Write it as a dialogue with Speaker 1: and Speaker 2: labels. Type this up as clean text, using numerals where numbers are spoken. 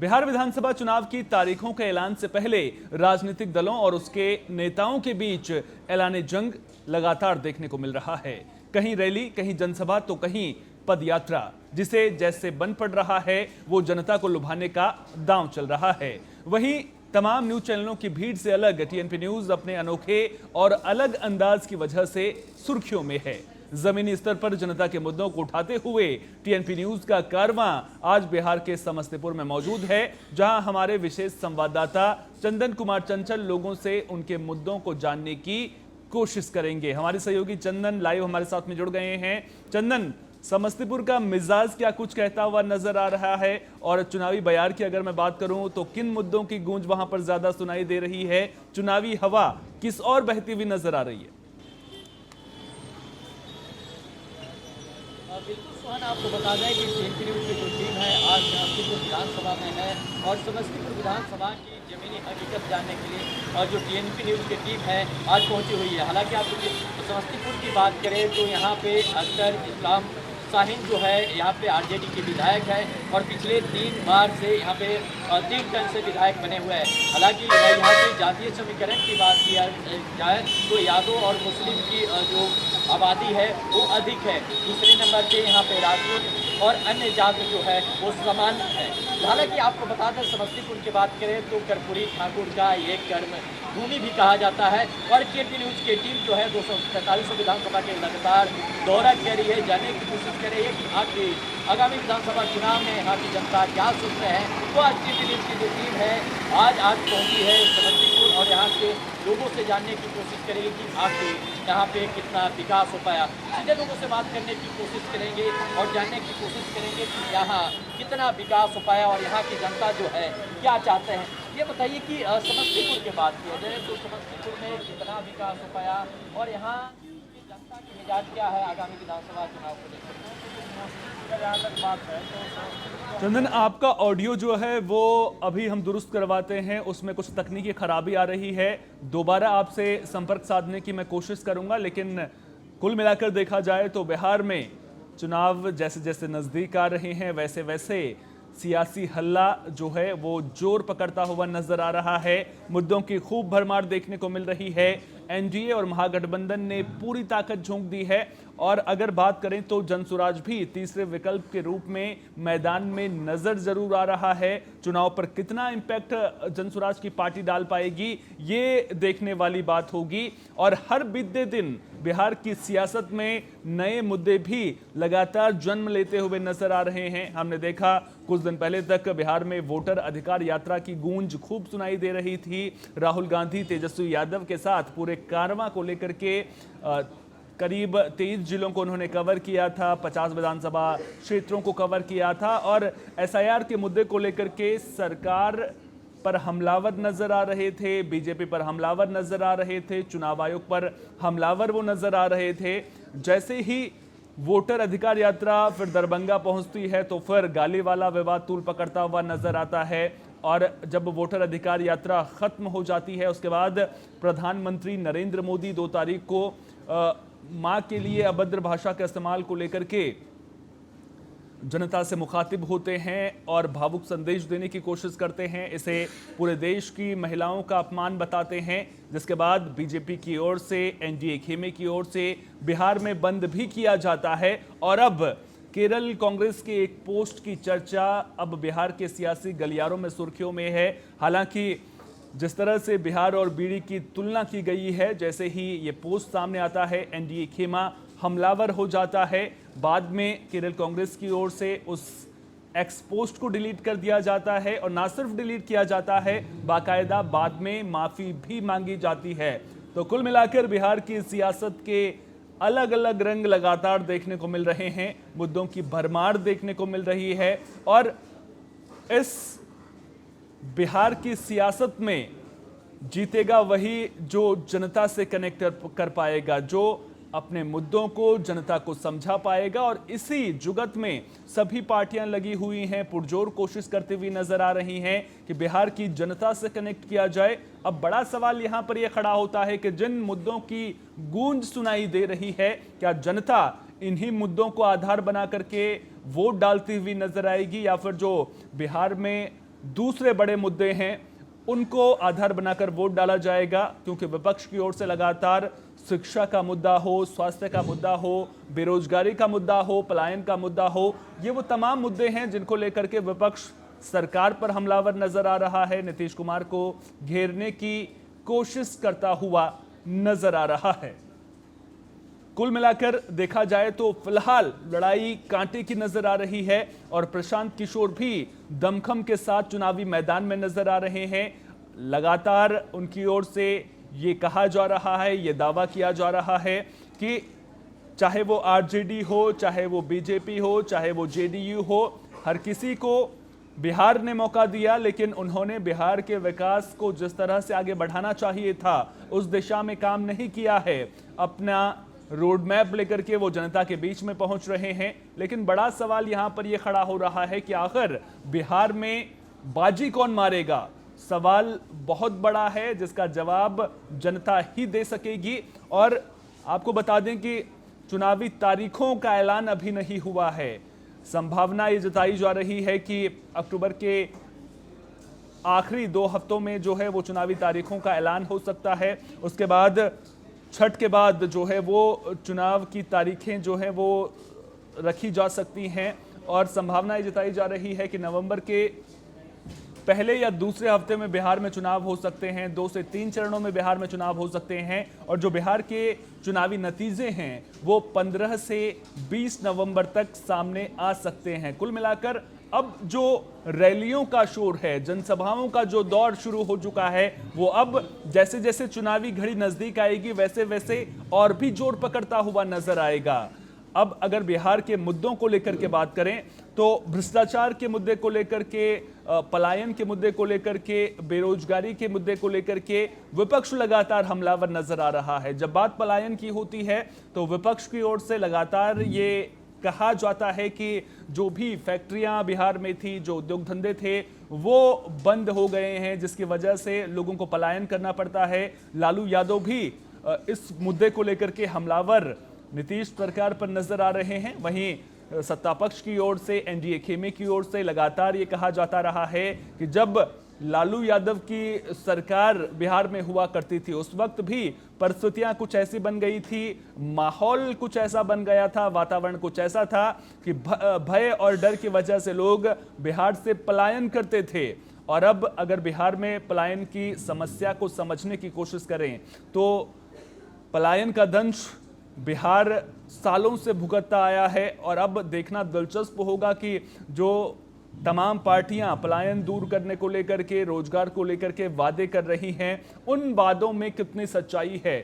Speaker 1: बिहार विधानसभा चुनाव की तारीखों के ऐलान से पहले राजनीतिक दलों और उसके नेताओं के बीच ऐलान जंग लगातार देखने को मिल रहा है। कहीं रैली, कहीं जनसभा तो कहीं पदयात्रा, जिसे जैसे बन पड़ रहा है वो जनता को लुभाने का दांव चल रहा है। वहीं तमाम न्यूज चैनलों की भीड़ से अलग टीएनपी न्यूज अपने अनोखे और अलग अंदाज की वजह से सुर्खियों में है। जमीनी स्तर पर जनता के मुद्दों को उठाते हुए टीएनपी न्यूज का कारवां आज बिहार के समस्तीपुर में मौजूद है, जहां हमारे विशेष संवाददाता चंदन कुमार चंचल लोगों से उनके मुद्दों को जानने की कोशिश करेंगे। हमारे सहयोगी चंदन लाइव हमारे साथ में जुड़ गए हैं। चंदन, समस्तीपुर का मिजाज क्या कुछ कहता हुआ नजर आ रहा है, और चुनावी बयार की अगर मैं बात करूं तो किन मुद्दों की गूंज वहां पर ज्यादा सुनाई दे रही है? चुनावी हवा किस और बहती हुई नजर आ रही है?
Speaker 2: बिल्कुल सुहान, आपको बता दें कि टीएनपी न्यूज की जो टीम है आज समस्तीपुर विधानसभा में है और समस्तीपुर विधानसभा की जमीनी हकीकत जानने के लिए और जो टीएनपी न्यूज की टीम है आज पहुंची हुई है। हालांकि आप समस्तीपुर की बात करें तो यहाँ पे अख्तर इस्लाम शाहीन जो है यहाँ पे आरजेडी के विधायक है और पिछले 3 बार से यहाँ पे 3 टर्म से विधायक बने हुए हैं। हालांकि यहाँ के जातीय समीकरण की बात किया जाए तो यादव और मुस्लिम की जो आबादी है वो अधिक है। दूसरे नंबर पे यहाँ पे राजपूत और अन्य जाति जो है वो समान है। हालांकि आपको बता दें समस्तीपुर की बात करें तो कर्पूरी ठाकुर का ये कर्म भूमि भी कहा जाता है और टीएनपी न्यूज की टीम जो है 245 विधानसभा के लगातार दौरा कर रही है, जानने की कोशिश कर रही है कि आगामी विधानसभा चुनाव में यहाँ की जनता क्या सोचते हैं। तो आज टीएनपी न्यूज की जो टीम है आज पहुंची है समस्तीपुर और यहाँ के लोगों से जानने की कोशिश करेंगे कि आखिर यहाँ पे कितना विकास हो पाया। सीधे लोगों से बात करने की कोशिश करेंगे और जानने की कोशिश करेंगे कि यहाँ कितना विकास हो पाया और यहाँ की जनता जो है क्या चाहते हैं। ये बताइए कि समस्तीपुर की बात किया जाए तो समस्तीपुर में कितना विकास हो पाया और यहाँ की जनता की मिजाज क्या है आगामी विधानसभा चुनाव को लेकर? जहाँ तक बात है तो
Speaker 1: चंदन, आपका ऑडियो जो है वो अभी हम दुरुस्त करवाते हैं, उसमें कुछ तकनीकी खराबी आ रही है। दोबारा आपसे संपर्क साधने की मैं कोशिश करूंगा, लेकिन कुल मिलाकर देखा जाए तो बिहार में चुनाव जैसे जैसे नजदीक आ रहे हैं वैसे वैसे सियासी हल्ला जो है वो जोर पकड़ता हुआ नजर आ रहा है। मुद्दों की खूब भरमार देखने को मिल रही है। एनडीए और महागठबंधन ने पूरी ताकत झोंक दी है और अगर बात करें तो जनसुराज भी तीसरे विकल्प के रूप में मैदान में नजर जरूर आ रहा है। चुनाव पर कितना इंपैक्ट जनसुराज की पार्टी डाल पाएगी ये देखने वाली बात होगी। और हर बीते दिन बिहार की सियासत में नए मुद्दे भी लगातार जन्म लेते हुए नजर आ रहे हैं। हमने देखा कुछ दिन पहले तक बिहार में वोटर अधिकार यात्रा की गूंज खूब सुनाई दे रही थी। राहुल गांधी तेजस्वी यादव के साथ पूरे कारवां को लेकर के करीब 23 जिलों को उन्होंने कवर किया था, 50 विधानसभा क्षेत्रों को कवर किया था और एसआईआर के मुद्दे को लेकर के सरकार पर हमलावर नजर आ रहे थे, बीजेपी पर हमलावर नजर आ रहे थे, चुनाव आयोग पर हमलावर वो नजर आ रहे थे। जैसे ही वोटर अधिकार यात्रा फिर दरभंगा पहुंचती है तो फिर गालीवाला विवाद तूल पकड़ता हुआ नजर आता है और जब वोटर अधिकार यात्रा खत्म हो जाती है उसके बाद प्रधानमंत्री नरेंद्र मोदी 2 तारीख को मां के लिए अभद्र भाषा का इस्तेमाल को लेकर के जनता से मुखातिब होते हैं और भावुक संदेश देने की कोशिश करते हैं। इसे पूरे देश की महिलाओं का अपमान बताते हैं, जिसके बाद बीजेपी की ओर से, एनडीए खेमे की ओर से बिहार में बंद भी किया जाता है। और अब केरल कांग्रेस के एक पोस्ट की चर्चा अब बिहार के सियासी गलियारों में सुर्खियों में है। हालांकि जिस तरह से बिहार और बीड़ी की तुलना की गई है, जैसे ही ये पोस्ट सामने आता है एनडीए खेमा हमलावर हो जाता है। बाद में केरल कांग्रेस की ओर से उस एक्स पोस्ट को डिलीट कर दिया जाता है और ना सिर्फ डिलीट किया जाता है, बाकायदा बाद में माफी भी मांगी जाती है। तो कुल मिलाकर बिहार की सियासत के अलग अलग रंग लगातार देखने को मिल रहे हैं, मुद्दों की भरमार देखने को मिल रही है और इस बिहार की सियासत में जीतेगा वही जो जनता से कनेक्ट कर पाएगा, जो अपने मुद्दों को जनता को समझा पाएगा। और इसी जुगत में सभी पार्टियां लगी हुई हैं, पुरजोर कोशिश करती हुई नजर आ रही हैं कि बिहार की जनता से कनेक्ट किया जाए। अब बड़ा सवाल यहां पर यह खड़ा होता है कि जिन मुद्दों की गूंज सुनाई दे रही है, क्या जनता इन्हीं मुद्दों को आधार बना करके वोट डालती हुई नजर आएगी या फिर जो बिहार में दूसरे बड़े मुद्दे हैं उनको आधार बनाकर वोट डाला जाएगा, क्योंकि विपक्ष की ओर से लगातार शिक्षा का मुद्दा हो, स्वास्थ्य का मुद्दा हो, बेरोजगारी का मुद्दा हो, पलायन का मुद्दा हो, ये वो तमाम मुद्दे हैं जिनको लेकर के विपक्ष सरकार पर हमलावर नजर आ रहा है, नीतीश कुमार को घेरने की कोशिश करता हुआ नजर आ रहा है। कुल मिलाकर देखा जाए तो फिलहाल लड़ाई कांटे की नजर आ रही है और प्रशांत किशोर भी दमखम के साथ चुनावी मैदान में नजर आ रहे हैं। लगातार उनकी ओर से ये कहा जा रहा है, ये दावा किया जा रहा है कि चाहे वो आरजेडी हो, चाहे वो बीजेपी हो, चाहे वो जेडीयू हो, हर किसी को बिहार ने मौका दिया, लेकिन उन्होंने बिहार के विकास को जिस तरह से आगे बढ़ाना चाहिए था उस दिशा में काम नहीं किया है। अपना रोड मैप लेकर के वो जनता के बीच में पहुंच रहे हैं, लेकिन बड़ा सवाल यहां पर यह खड़ा हो रहा है कि आखिर बिहार में बाजी कौन मारेगा। सवाल बहुत बड़ा है जिसका जवाब जनता ही दे सकेगी। और आपको बता दें कि चुनावी तारीखों का ऐलान अभी नहीं हुआ है। संभावना ये जताई जा रही है कि अक्टूबर के आखिरी 2 हफ्तों में जो है वो चुनावी तारीखों का ऐलान हो सकता है। उसके बाद छठ के बाद जो है वो चुनाव की तारीखें जो है वो रखी जा सकती हैं और संभावना ये जताई जा रही है कि नवंबर के पहले या दूसरे हफ्ते में बिहार में चुनाव हो सकते हैं। 2 से 3 चरणों में बिहार में चुनाव हो सकते हैं और जो बिहार के चुनावी नतीजे हैं वो 15 से 20 नवंबर तक सामने आ सकते हैं। कुल मिलाकर अब जो रैलियों का शोर है, जनसभाओं का जो दौर शुरू हो चुका है, वो अब जैसे जैसे चुनावी घड़ी नजदीक आएगी वैसे वैसे और भी जोर पकड़ता हुआ नजर आएगा। अब अगर बिहार के मुद्दों को लेकर के बात करें तो भ्रष्टाचार के मुद्दे को लेकर के, पलायन के मुद्दे को लेकर के, बेरोजगारी के मुद्दे को लेकर के विपक्ष लगातार हमलावर नजर आ रहा है। जब बात पलायन की होती है तो विपक्ष की ओर से लगातार ये कहा जाता है कि जो भी फैक्ट्रियां बिहार में थी, जो उद्योग धंधे थे, वो बंद हो गए हैं, जिसकी वजह से लोगों को पलायन करना पड़ता है। लालू यादव भी इस मुद्दे को लेकर के हमलावर नीतीश सरकार पर नजर आ रहे हैं। वहीं सत्ता पक्ष की ओर से, एनडीए खेमे की ओर से लगातार ये कहा जाता रहा है कि जब लालू यादव की सरकार बिहार में हुआ करती थी उस वक्त भी परिस्थितियां कुछ ऐसी बन गई थी, माहौल कुछ ऐसा बन गया था, वातावरण कुछ ऐसा था कि भय और डर की वजह से लोग बिहार से पलायन करते थे। और अब अगर बिहार में पलायन की समस्या को समझने की कोशिश करें तो पलायन का दंश बिहार सालों से भुगतता आया है और अब देखना दिलचस्प होगा कि जो तमाम पार्टियां पलायन दूर करने को लेकर के, रोजगार को लेकर के वादे कर रही हैं, उन वादों में कितनी सच्चाई है।